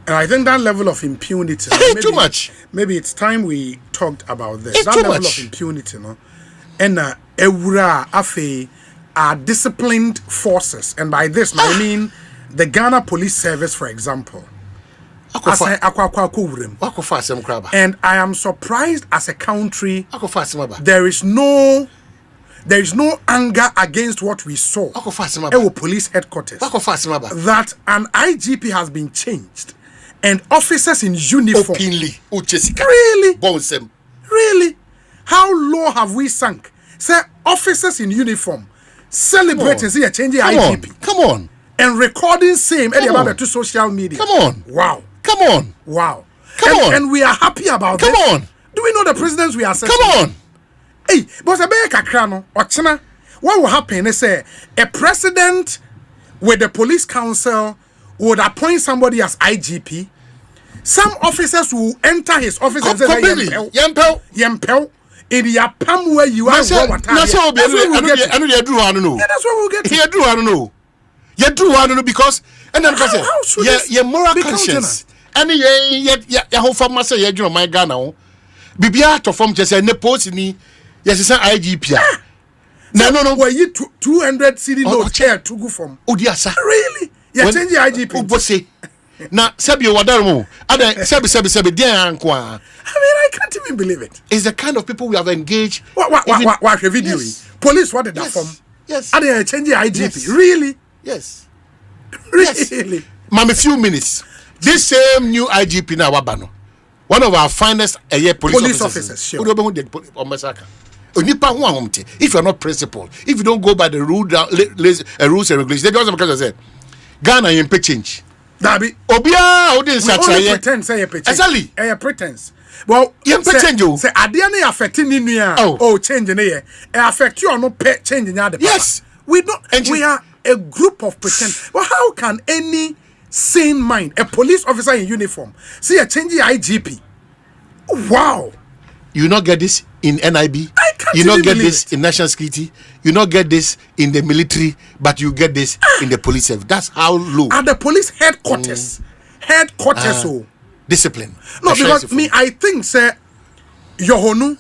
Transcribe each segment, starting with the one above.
And I think that level of impunity, maybe, too much. Maybe it's time we talked about this. It's that too level much. of impunity, no? And Ewura Afe are disciplined forces. And by this, I mean the Ghana Police Service, for example. And I am surprised as a country there is no anger against what we saw at police headquarters that an IGP has been changed and officers in uniform openly really how low have we sunk? Say officers in uniform celebrating say changing IGP come on and recording same about to social media. Come on. And we are happy about Come this. on. Do we know the presidents we are setting? Come on. Hey, but a bear kakrano or china. What will happen is a president with the police council would appoint somebody as IGP. Some officers will enter his office and say Yempel. In your palm where you are. That's what we'll get. He drew, I don't know. You do, I don't know, because and then your moral conscience. And ya whole farmer say you know my Ghana. Bibia to form just a nepos ni yes is an IGP. No. Were you 200 CD note chair to go from? Odiasa. Really? You change the IGP. Ubose. Na sebi wadaru. Ada sebi dia anko. I mean, I can't even believe it. It's the kind of people we have engaged. What video? Yes. Police, what did that form? Yes. Are they changing IGP? Yes. Really? Yes. Really? Ma'am, a few minutes. This same new IGP now, Wabano, one of our finest police officers. Sure. If you're not principled, if you don't go by the rules and regulations, they don't because I said Ghana you pay change. Dabi Obia odin only pretend say you pay change. Exactly. Pretense. Well, you pay change you. Say adia na affecting ni nua. Oh, change na here. Affect you or no pay change na the. Yes. We don't. We are a group of pretend. Well, how can any sane mind, a police officer in uniform, see a changing IGP? Wow. You not get this in NIB. I can't you not get this it. in national security. You not get this in the military, but you get this in the police service. That's how low. At the police headquarters. Discipline. No, because me, I think, sir, Yohonu,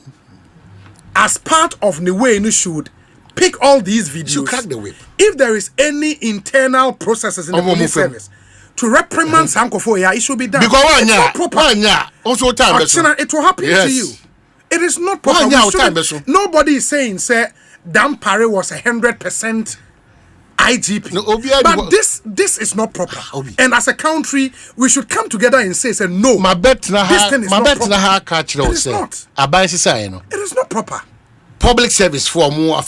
as part of the way you should pick all these videos. You crack the whip. If there is any internal processes in the police service to reprimand Sankofo, it should be done. Because it's not proper. Also time it will happen to you. It is not proper. Nobody is saying, sir, Dampare was 100% IGP. No, but this is not proper. And as a country, we should come together and say no. This thing is not proper. It is not. It is not proper. Public service for more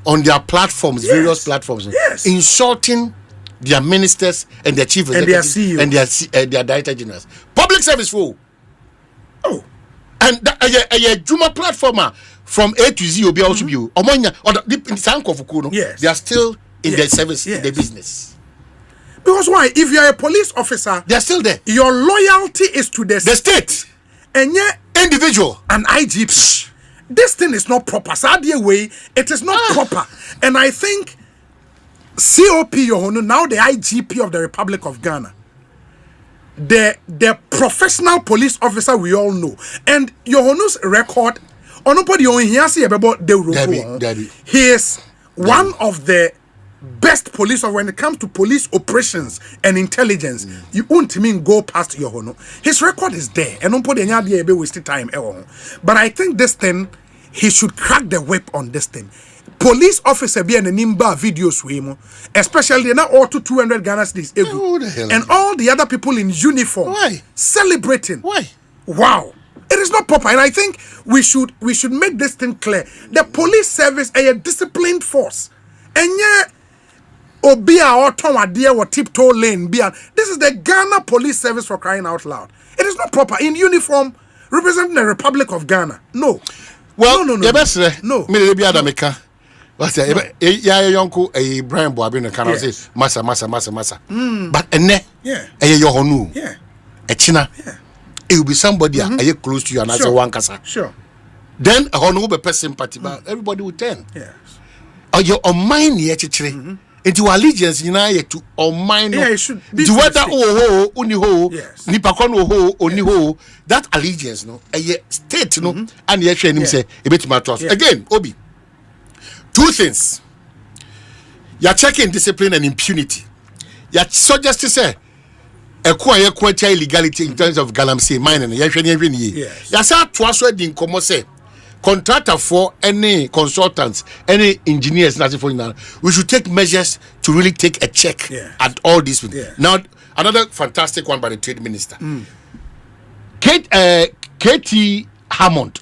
on their platforms, various platforms, insulting their ministers and their chief executives and their director generals. Public service for and a Juma platformer from A to Z will be also you. Omanhene or the they are still in their service, in their business. Because why? If you are a police officer, they are still there. Your loyalty is to the state. And yet, individual, an IGP. This thing is not proper. Sadia way, it is not proper. And I think COP Yohonu, now the IGP of the Republic of Ghana, the professional police officer we all know, and Yohonu's record, he is one of the best police officers when it comes to police operations and intelligence. You won't mean go past Yohono. His record is there, and nobody be wasting time. But I think this thing, he should crack the whip on this thing. Police officer be an nimba videos with especially now all to 200 Ghana cedis and all the other people in uniform celebrating. Why? Wow. It is not proper, and I think we should make this thing clear. The police service is a disciplined force, and yet O.B or Tomadia or tiptoe lane. This is the Ghana Police Service, for crying out loud. It is not proper in uniform representing the Republic of Ghana. No. Well, no. No. What's that? Yeah, uncle, a Brian Boabino can say massa. But a Yohonu, a China, it will be somebody close to you and answer one casa. Sure. Then a honorable person party, but everybody will turn. Yes. Or your Omanhene Asante into allegiance to Omanhene. Yeah, it should be. The weather uniho, yes. Nipakon uniho. That allegiance, no, a state, no, and yes, him say a bit matters. Again, Obi. Two things. You're checking discipline and impunity. You're so just to say a quite illegality in terms of galamsey mining. Yes, you say twice in common say contractor for any consultants, any engineers, nothing for now. We should take measures to really take a check at all these things. Now, another fantastic one by the trade minister, KT Hammond.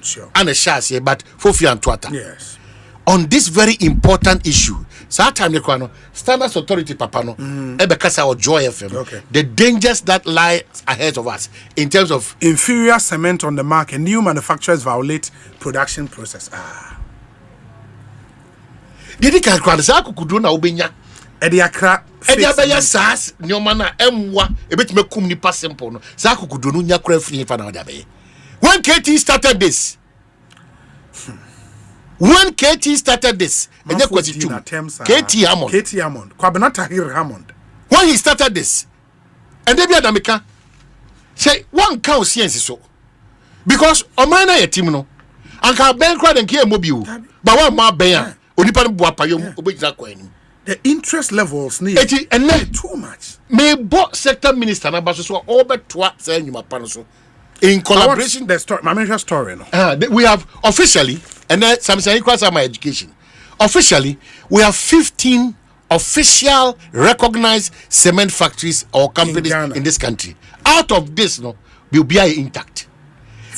Sure. And a chassis, but Fofi and Twata. Yes. On this very important issue, Standards Authority, Papano, Ebekasa or Joy FM. Okay. The dangers that lie ahead of us in terms of inferior cement on the market. New manufacturers violate production process. Did it could na ubenya? Ediakra. Ediabaya sas, Nyomana, Mwa, a bit mekum nipa simple. No, Saku could do nya crafty for another day. When KT started this, and that was KT Hammond. Kwabenata Hir Hammond. When he started this, and they be Adamika say one cow science so because Omana a team no, and can bank crowd and care mobile, but one more bayan, Onipan Buapayo, the interest levels need and too much. May bought sector minister and Abaso all but twat saying you my panaso. In collaboration, the story, my major story. No? We have officially, and then some say my education. Officially, we have 15 official recognized cement factories or companies in this country. Out of this, no, will be intact.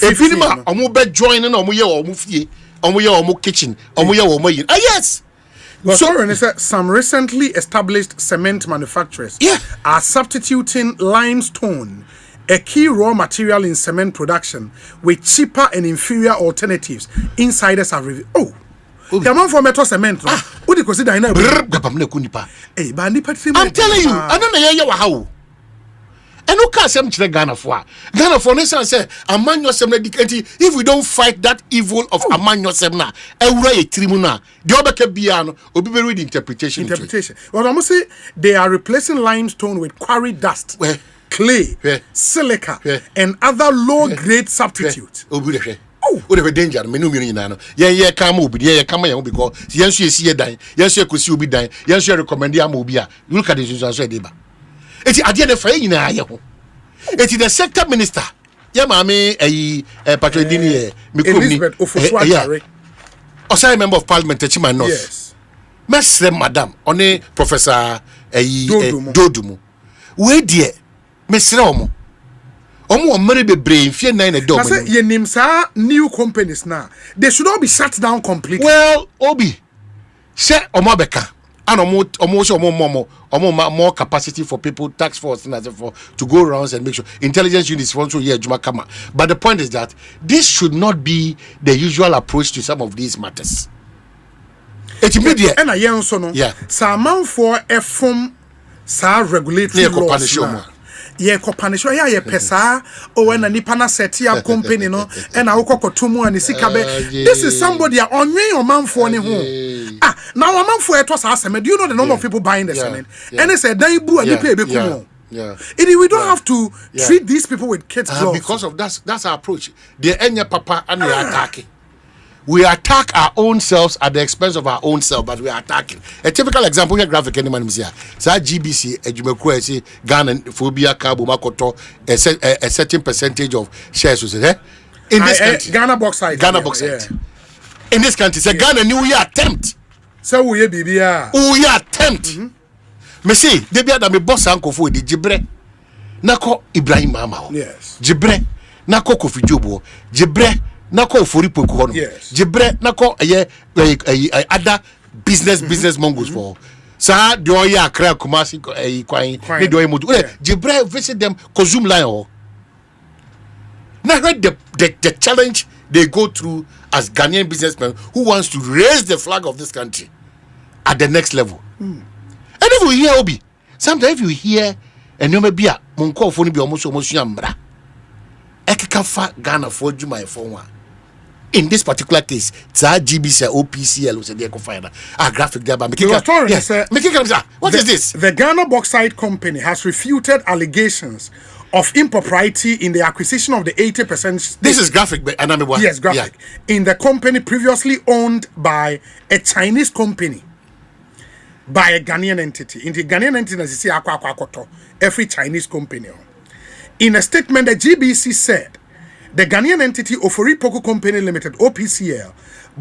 If you be joining or kitchen, yes. So, some recently established cement manufacturers are substituting limestone, a key raw material in cement production, with cheaper and inferior alternatives. Insiders have revealed. The amount for metal cement. What do you consider? I'm telling you, I don't know how. And no can't say Ghana for instance, say Amanyo Semna dikenti. If we don't fight that evil of Amanyo Semna, Eura Trimuna, the other Kebiano, will be read interpretation. Well, I must say they are replacing limestone with quarry dust, clay, silica, and other low-grade substitutes. Whatever danger, menu nano. Yeah, come over, come because yes, you see a dime, yes, you could see be dying, yes, you recommend the Amobia. Look at this as a deba. It's at the end of it is the sector minister. Yeah, mammy, a patrodini, Elizabeth Ofuswatare. Also, member of parliament, Chiman North. Yes. Master Madam, on a Professor Dodumu. Where dear, Miss Romo. Mary be brain, fear 9 a dog. Your names are new companies now. They should all be shut down completely. Well, Obi, say Omabeka. And almost more capacity for people, tax force, and for to go around and make sure intelligence units also here Jumakama. But the point is that this should not be the usual approach to some of these matters. It's immediate. And I also know. Yeah. Some for a form, regulatory laws. Yeah, kopanisho ya pesa o na nipa na set ya company no and akokotomu ani sikabe. This is somebody onwe omanfo ne ho. Now omanfo eto sa asem. Do you know the number of people buying the cement? And they said dan bu ani pe be kumo. We don't have to treat these people with kids gloves. Because of that's our approach. The enya papa and we attack. We attack our own selves at the expense of our own self, but we are attacking. A typical example here, graphic anyone is here. So GBC, Ejumekwe, Ghana, Phobia, Cabo, Makoto, a certain percentage of shares was there. In this country, Ghana bauxite. In this country, say Ghana New Year attempt. So we be attempt. Me see, they be at me boss uncle for the Jibre. Nako Ibrahim Mama. Yes. Jibre, Nako Kofi Jobo, Jibre. Nako foripo ko no jibre nako other business mongos for sa de oya akra kumasi kwan ne de oya modu jibre visit them consume line ho now the challenge they go through as Ghanaian businessmen who wants to raise the flag of this country at the next level. And if you hear Obi, sometimes if you hear and you may be a monko for ni bi almost yambra ekeka fa Ghana for juma e for one In this particular case, it's a GBC OPCL was a deco finder. A graphic there, but what is this? The Ghana Bauxite Company has refuted allegations of impropriety in the acquisition of the 80%. This is graphic, but yes, graphic in the company previously owned by a Chinese company. By a Ghanaian entity. In the Ghanaian entity, as you see, every Chinese company. In a statement, the GBC said the Ghanaian entity Ofori Poku Company Limited, OPCL,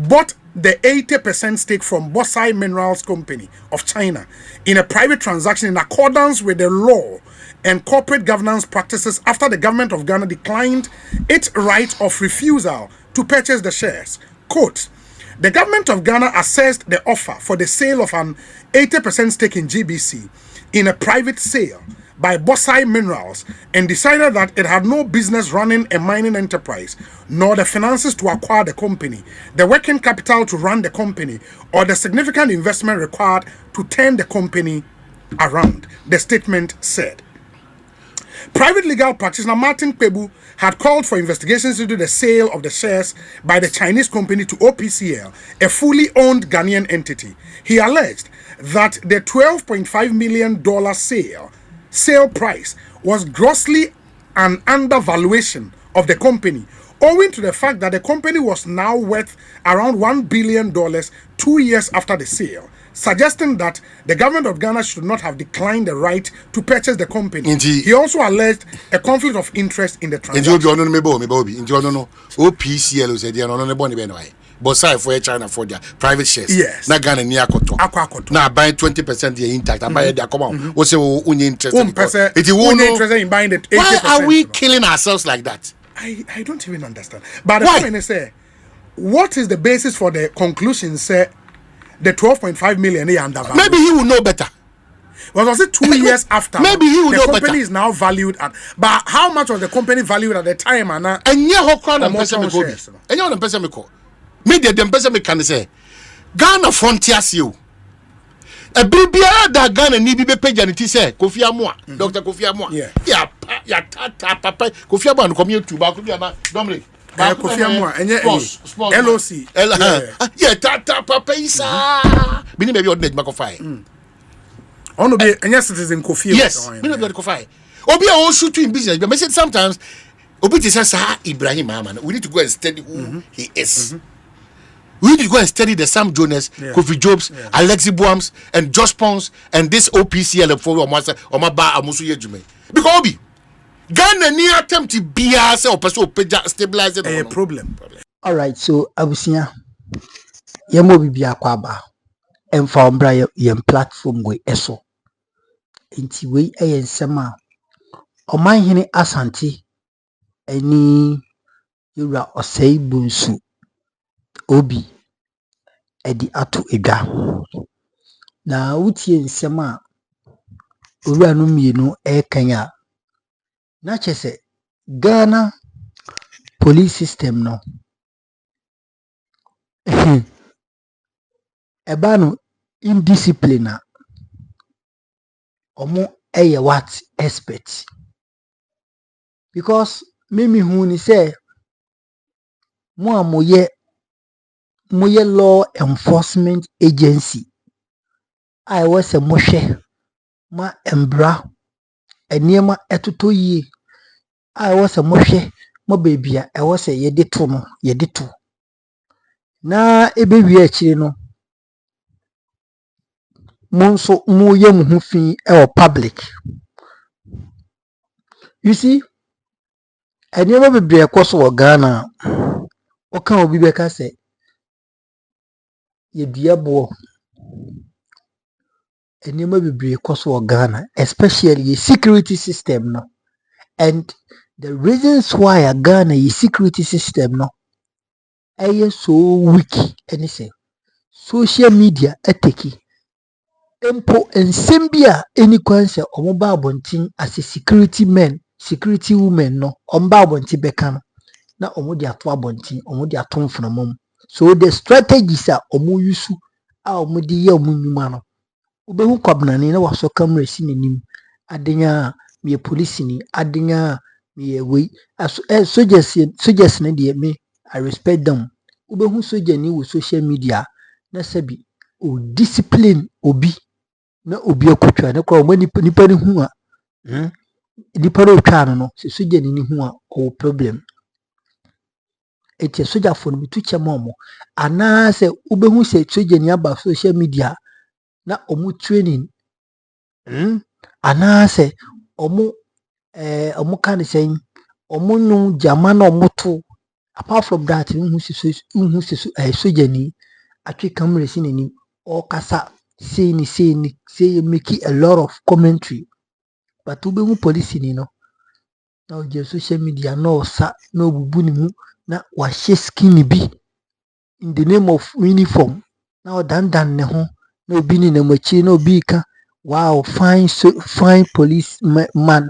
bought the 80% stake from Bauxite Minerals Company of China in a private transaction in accordance with the law and corporate governance practices after the government of Ghana declined its right of refusal to purchase the shares. Quote, the government of Ghana assessed the offer for the sale of an 80% stake in GBC in a private sale by Bauxite Minerals and decided that it had no business running a mining enterprise, nor the finances to acquire the company, the working capital to run the company, or the significant investment required to turn the company around, the statement said. Private legal practitioner Martin Kpebu had called for investigations into the sale of the shares by the Chinese company to OPCL, a fully owned Ghanaian entity. He alleged that the $12.5 million sale price was grossly an undervaluation of the company, owing to the fact that the company was now worth around $1 billion 2 years after the sale, suggesting that the government of Ghana should not have declined the right to purchase the company. He also alleged a conflict of interest in the transaction. OPCL said, Bauxite for China for their private shares. Yes. Na Ghana ni akoto. Now buy 20% the intact. I buy their come on. What's your interest? Interested in buying the 80%. Why are we killing ourselves like that? I don't even understand. But the point is, what is the basis for the conclusion? Say the 12.5 million undervalued. Maybe he will know better. Well, was it 2 years after? Maybe he will know better. The company is now valued at. But how much was the company valued at the time? And yeah, how can media them person me can say Ghana frontiers you a bibia da Ghana ni bi be page and ti say Kofi Amoa Dr. Kofi Amoa ya tata papa Kofi Amoa no come YouTube ba Kofi na Dominic ba Kofi Amoa enye LOC yeah tata papa isa bi ni be ordinary makofai ono be enye citizen Kofi yes bi ni be Kofi obi a o shoot in business but me say sometimes obi ti say Ibrahim man we need to go and study who he is. We need to go and study the Sam Jonas, Kofi Jobs, Alexi Boams, and Josh Pons, and this OPCL for Omaba Amusu Yejume. Because Obi, Ghana ni attempt to be as a person stabilize a problem. All right, so Abusia, Yemo Bibia Kwaba, and found Brian Yem platform way eso. Inti we a sema, Omanhene Asante, any Yura or say Bunsu. O.B edi ato edwa na wutie nsem a owura no mienu kan a na chese Ghana police system no eba no indiscipline omo what expert because mimi hu ni say mo amoye law enforcement agency I was a moshe ma embra eniema etoto yi I was a moshe mo bebia I was a yedeto no yedeto na ebewie akire no monso mo ye mu fi e public you see eniema bebre ekoso wo Ghana o kan obi beka say ye diabo enema bebre koso Ghana especially the security system no and the reasons why Ghana the security system no so weak and say social media etiki empo ensembia any kwanse omoba abontin as a security men security women no omba abontin beka no na omodi ato abontin omodi ato mframom. So the strategies are omu yusu a omudi ye omunyuma no obehu kwabnani na waso camera si nenim adenya me police ni adenya me we soldiers ne de me I respect them Ubehu sojani wo social media na sabi o discipline obi na obi akotwa na kwa nipa ni hu a nipa ro twa no se sojani ni hu a o problem. Eti soja fo no bitu kyema omo ana se ubehu se sojani aba social media na omu training ana se omu kan sen omu nu jama na omu to. Apart from that, sojani actually camera seen or kasa say making a lot of commentary. But to be police no now the social media no sa no bubuni na washe skinny be in the name of uniform. Now dan ne ho no bini na machi no be ka wow fine police man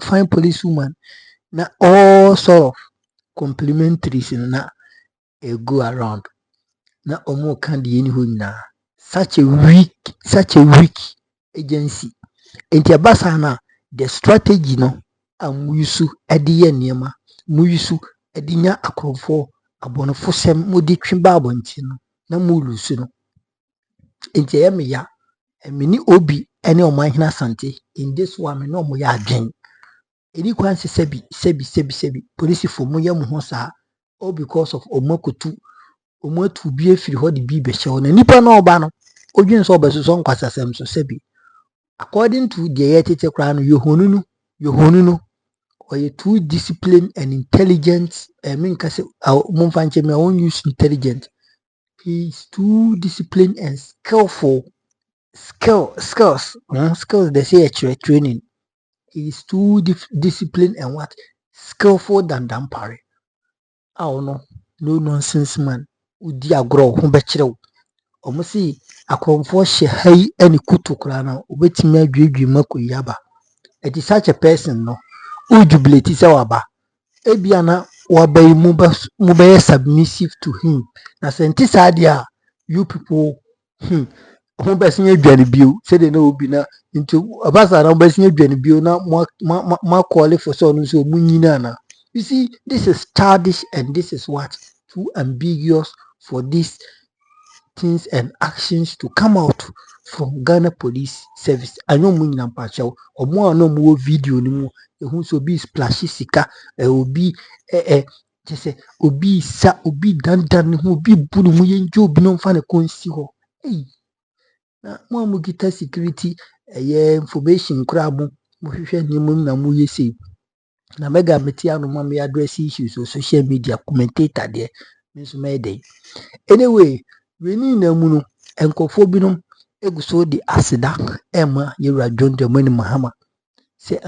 fine police woman na all sort of complimentaries na go around na omo can the any na such a weak agency. Enti abasa na the strategy no amuyisu ediye niema muyisu edinya akrofo abonofo sem modi tweba abonti no na mulusu no. Enti ya mini O.B ene Omanhene Asante in this one me no mo ya adwen eni kwanse sebi police for mo yam ho sa all because of omakotu bi efiri ho de bi be hye na nipa na oba no odwen so obesoso nkwasasem so sebi according to the yetete kra no yohonu no or too disciplined and intelligent. I mean kase momfanche me won use intelligent. He is too disciplined and skillful. Skills they say training. He is too disciplined and what skillful than Dampare. No nonsense man. Udi agro ho be kire wo. Omo si akromfo hye hai ani kutu kra na obetimi adwedwe makoyaba. It is such a person no who jubilate say waba ebiana wabai mube submissive to him na senti sadia you people who besin adwane bio say they know obi na into abasa na besin adwane bio na ma call for so no so munyina na. You see, this is childish and this is what too ambiguous for these things and actions to come out from Ghana Police Service. I know mun na mpacho omo no mo video ni mu ehun so bi splash sika obi say obi sa obi dandan ni obi bunu mu yenje obi no mfa ne konsi ho. Na mo gita security information kura mo hwehwe ni mu na mu yesi na mega meti anu ma me address issues on social media commentator there means me dey. Anyway, we ni na mu no enkofo binom eguso di asida ema yewra John de Mani Mahama say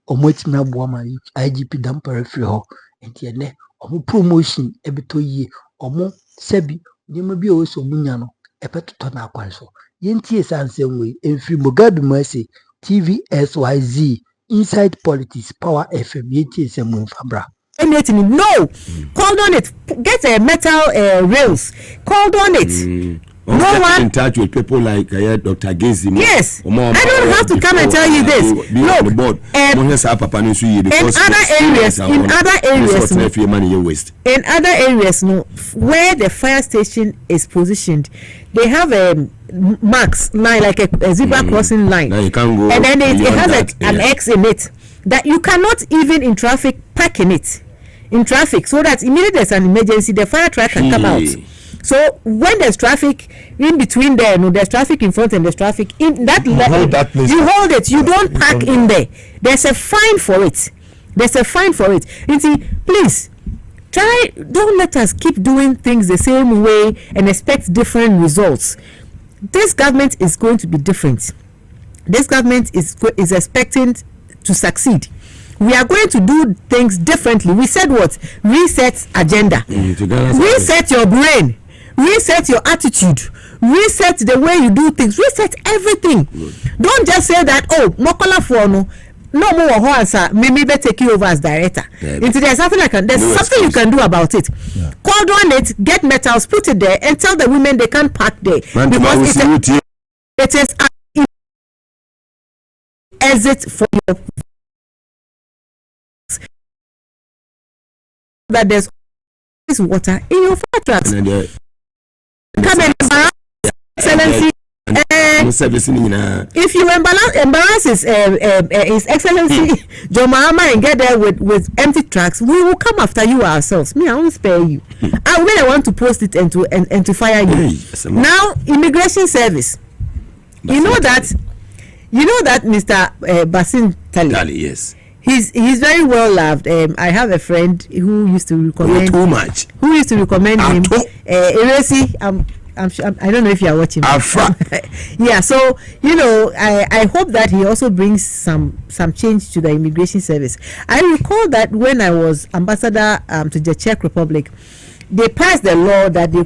omotimi aboa ma IGP Dampare free ho enti ene omo promotion ebeto yie omo sebi nyema bi o so munya no epetoto na akwanso yentie sansem we enfiri Mugabe Mercy TVSYZ Inside Politics Power FM yentie semu fabra. No, called on it. Get a metal rails. Called on it. No one in touch with people like Dr. Gezi. Yes, I don't have to come and tell you this. Look, in other areas, no, where the fire station is positioned, they have a marks line like a zebra crossing line, now you can't go, and then it has an X in it that you cannot even in traffic park in it in traffic, so that immediately there's an emergency, the fire truck can come out. So when there's traffic in between there, no, there's traffic in front and there's traffic in that level. You hold it. You don't park in there. There's a fine for it. You see, please try. Don't let us keep doing things the same way and expect different results. This government is going to be different. This government is expecting to succeed. We are going to do things differently. We said what? Reset agenda. Reset your brain. Reset your attitude. Reset the way you do things. Reset everything. Don't just say that, oh, Mokola for no more answer. Maybe they take you over as director. There's something something you can do about it. Yeah. Call on it, get metals, put it there, and tell the women they can't park there. Because it is an exit for your that there's water in your fire trucks. Come and embarrass Excellency. If you embarrass his Excellency John Mahama and get there with empty trucks, we will come after you ourselves. Me, I won't spare you. I really want to post it and to fire you. Now, immigration service. You know that Mr. Basin Tali. Yes. He's very well loved. I have a friend who used to recommend too much. Who used to recommend him. Eresi, I don't know if you are watching. Yeah, so I hope that he also brings some change to the immigration service. I recall that when I was ambassador to the Czech Republic, they passed the law that they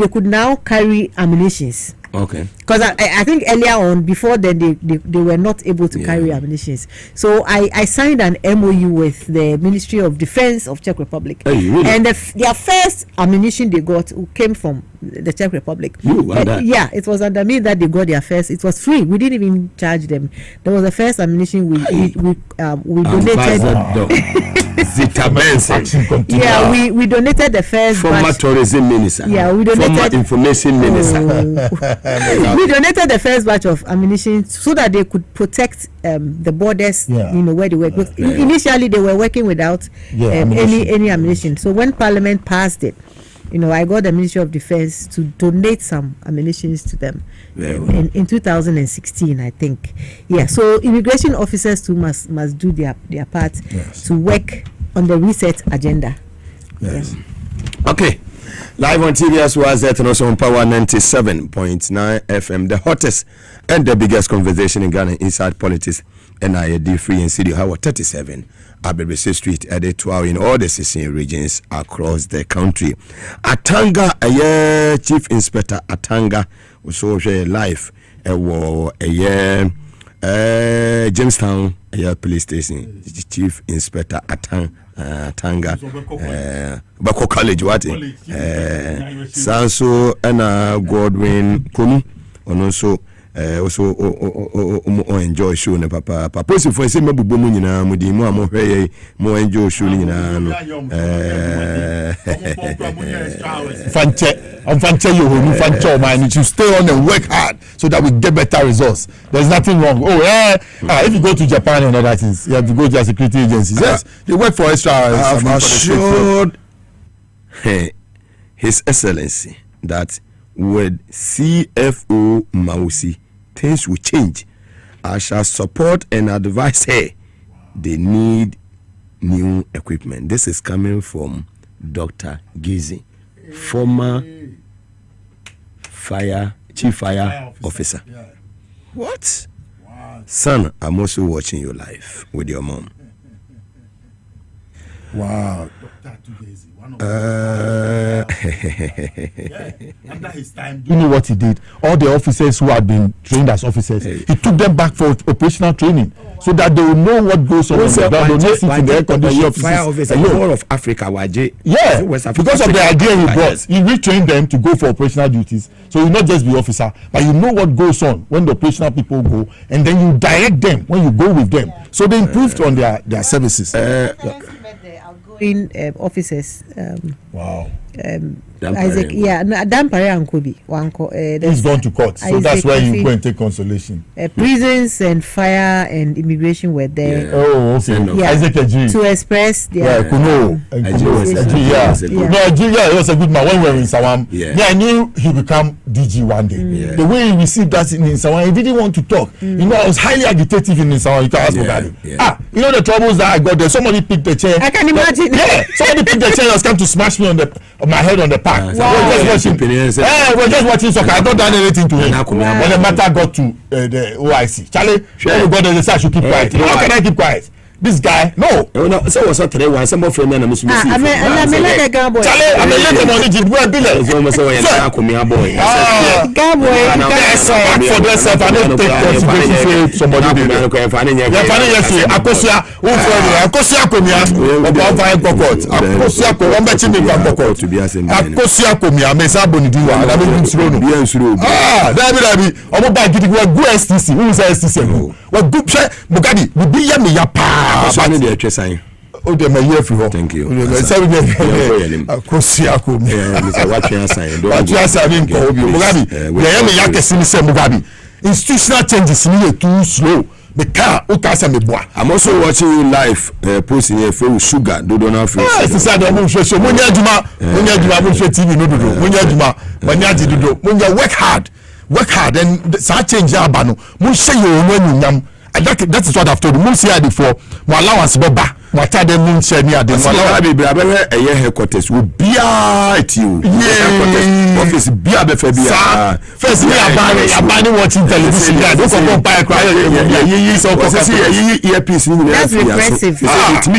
could now carry ammunitions. Okay. Because I think earlier on, before then, they were not able to carry ammunitions. So I signed an MOU with the Ministry of Defense of Czech Republic. Hey, really? And their first ammunition they got came from the Czech Republic. Yeah, it was under me that they got their first. It was free. We didn't even charge them. That was the first ammunition we donated. Yeah, we donated the first. Former tourism minister. Yeah, we donated. Former information minister. We donated the first batch of ammunition so that they could protect the borders, where they were. Initially, they were working without any ammunition. So when Parliament passed it, I got the Ministry of Defense to donate some ammunitions to them in 2016, I think. Yeah. So immigration officers too must do their part to work on the reset agenda. Yes. Yeah. Okay. Live on TV as well as that, and also on Power 97.9 FM, the hottest and the biggest conversation in Ghana inside politics. And I did free in City Howard 37, Abebese Street, at the 12 in all the 16 regions across the country. Atanga, Chief Inspector Atanga, was so live a year. Jamestown, police station, Chief Inspector Atanga, Bako College, what? Sanso and Godwin Kunu, and also enjoy show ne papa si for say mabubo mu nyina mu di mu amo hwe mo enjoy show nyina no fanche you who fanche man, you stay on and work hard so that we get better results. There's nothing wrong. If you go to Japan and other things, you have to go to security agencies. Yes, they work for extra. I've assured His Excellency that with CFO Mausi, things will change. I shall support and advise her. They need new equipment. This is coming from Dr. Gizi, former chief fire officer. Yeah. What? Wow. Son, I'm also watching your life with your mom. Wow. Dr. Gizi. Under his time, you know what he did? All the officers who had been trained as officers, he took them back for operational training so that they will know what goes on. Fire officer, the whole of Africa, yeah, because of the idea he brought, he retrained them to go for operational duties. So you not just be officer, but you know what goes on when the operational people go, and then you direct them when you go with them. So they improved on their services. In officers. Wow. Isaac, Dampare and O.B. He's gone to court, so Isaac, that's where you go and take consolation. Prisons and fire and immigration were there. Yeah. Oh, okay. Yeah. Isaac Ejiri. To express their Kuno. He was a good man. When we were in Sawam, I knew he become DG one day. The way he received that in Sawam, he didn't want to talk. I was highly agitative in Sawam. You can ask Mogadi. The troubles that I got there. Somebody picked the chair. I can imagine. Somebody picked the chair and was come to smash me on my head on the park. We're just watching soccer. I don't done anything to him. When the matter got to the OIC, Charlie, everybody they say I should keep quiet. How can I keep quiet? This guy, no. So was not today one. Some of them are Miss Missy. I'm a boy. Charlie, I'm a little money. We're billion. It's almost a boy. For themselves, I don't take consideration for somebody. Akosia, Akosia komia. Oba fire court. Akosia ko ombe chimi kwa court. Akosia komia mesa bonidiwa. Na me nsuro no. Bien nsuro. Dabi. Omo ba gidi we go STC. Who say STC no? We go Bugadi, we be ya me ya pa. Asane de etwe san. Oh, they may hear from. Thank you. Mr. What you are saying? Mugabe. Yeah, me say Mugabe. Institutional changes me too slow. Me car ukasa me boa. I'm also watching you live posting here for sugar do not free. Yes, it's sad mo show munya adwuma mo show TV no do munya adwuma manya do munya work hard and sa change aba no mo share your own nyam. That is what I've told you. Mo see before mo allowance beba. What are the moon share near the headquarters will be at you. Office be a first year watching television. That's repressive. Freedom.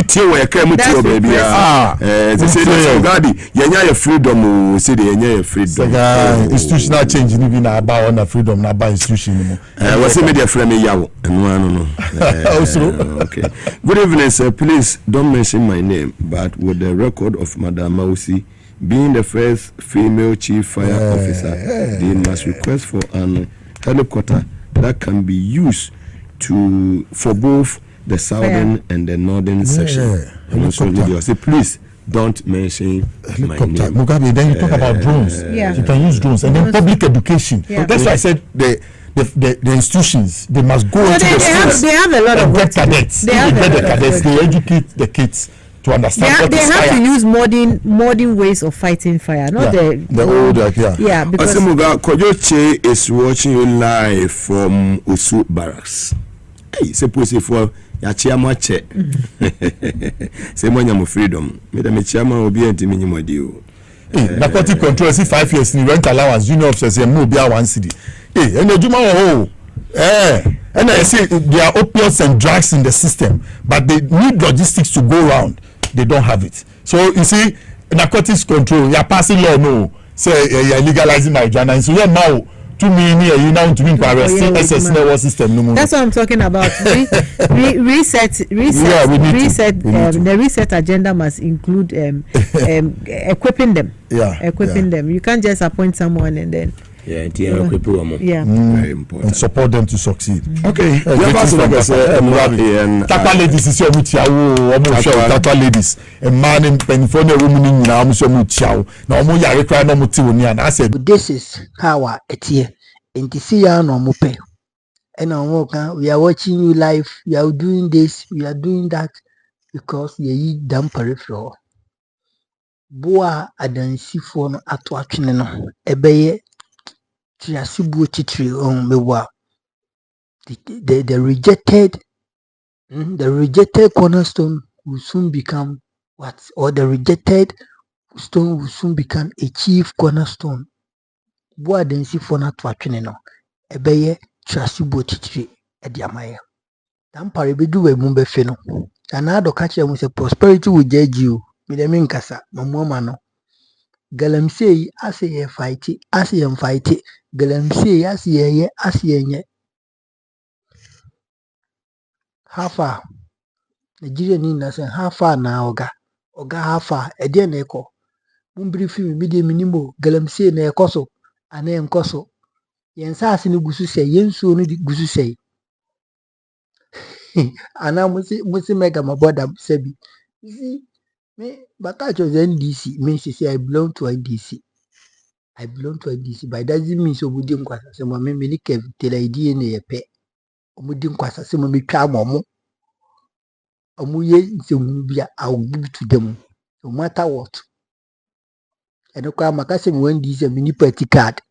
Say the freedom. Institutional change in about on the freedom now by institution. What's the media frame? No. Okay. Good evening, sir. Please don't mention my name, but with the record of Madam Mausi being the first female chief fire officer, they must request for an helicopter that can be used for both the southern and the northern section. And also, say, please don't mention my name. Mugabe, then you talk about drones. You can use drones, and then public education. That's why I said the institutions, they must go into the schools. They have a lot of get cadets. They educate the kids to understand they have to use modern ways of fighting fire, not the old because Kojoche is watching you live from Usu Barracks. Hey, suppose if ya chiama che say mo freedom me da me chiama obi antimi nyimodi narcotic control 5 years in rent allowance junior officers mo be 1 city and ejuma and I say there are opioids and drugs in the system, but they need logistics to go around. They don't have it. So you see, narcotics control, you're passing law, no, say you're legalizing marijuana. So now, to me, you now to be arresting SS nervous system. No more. That's what I'm talking about. Reset. The reset agenda must include equipping them. Equipping them. You can't just appoint someone and then. Very important. And support them to succeed. Okay. Tata ladies is your Tata ladies. A man in Penfonia woman in Namuso. Now, I said, this is how it here. And to see ya no mope. And we are watching you live. We are doing this. We are doing that because ye Dampare floor. Boa adansi for no atwatwene no ebeye triasibu titri on mewa. The rejected cornerstone will soon become what? Or the rejected stone will soon become a chief cornerstone. Boa adansi for no atwatwene no ebeye triasibu titri ediamaya. Dampare bedu we mumbe fe no. Anado kache mu say prosperity will judge you. Midemin kasa mamoma no. Galamsey ase ye fight Galamsey ase ye nye. Hafa Nigeria ni na say hafa na oga hafa e de na eko. Mumbiri film media minimo Galamsey na ekoso ana enkoso. Yensa ase ni gusu sey yensuo no di gusu sey. Ana musi mega maboda sebi. Me, but I chose NDC. Means to say I belong to NDC. But that doesn't mean so we didn't quite say, Mamma, me kept till I didn't a pet. We didn't quite say, Mamma, Camomo. I'll give it to them, no matter what. And the crime, I say, when this a mini petty card,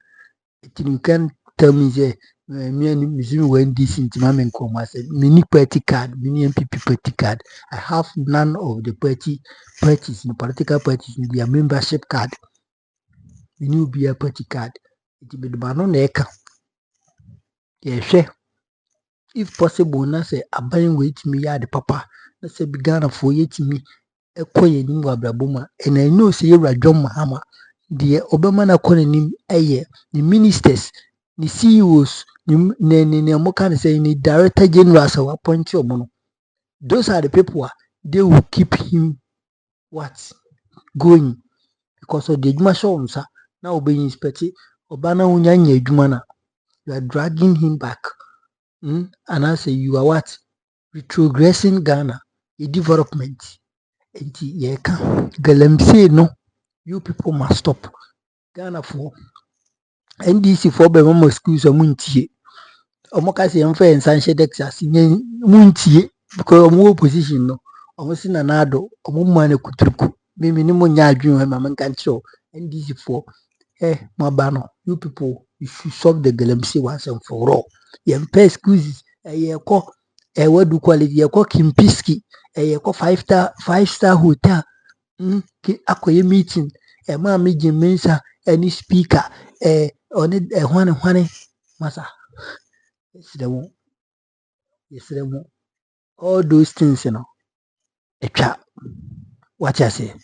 you can tell me, say, me and Museum when this into Mamma and Coma said, mini petty card, mini MPP petty card. I have none of the petty parties, the political parties in their membership card. The new be a petty card. It will be the banon eka. Yes, if possible, na say a buying with me ya the papa. Na say began a 4 years to me a coin in Wabrabuma, and I know say you're a John Mahama. The Obama na calling him a year, the ministers, the CEOs, the Mokan say the director general so appoint your mono. Those are the people they will keep him going because of the Jumasho sir. Now being inspected, Obana Unyanya Jumana. You are dragging him back. And I say you are retrogressing Ghana, a development. Enti yɛka galamsey no, you people must stop. Ghana for NDC for be mama schools amuntie. Omo ka se yɛmfa yɛn nsa nhyɛ Texas muntie because omo opposition no. Omo si na nado omo ma na kuturuku. Mimi ni mo nya adwun ma menka nkyerɛ NDC for mabano. You people you should solve the galamsey once and for all. Yɛmpa excuses yɛkɔ what do quality yɛkɔ Kimpiski yɛkɔ five star hotel akɔyɛ meeting maame gye mensa any speaker ɔne hwane masa yɛsrɛ mo all those things atwa what I say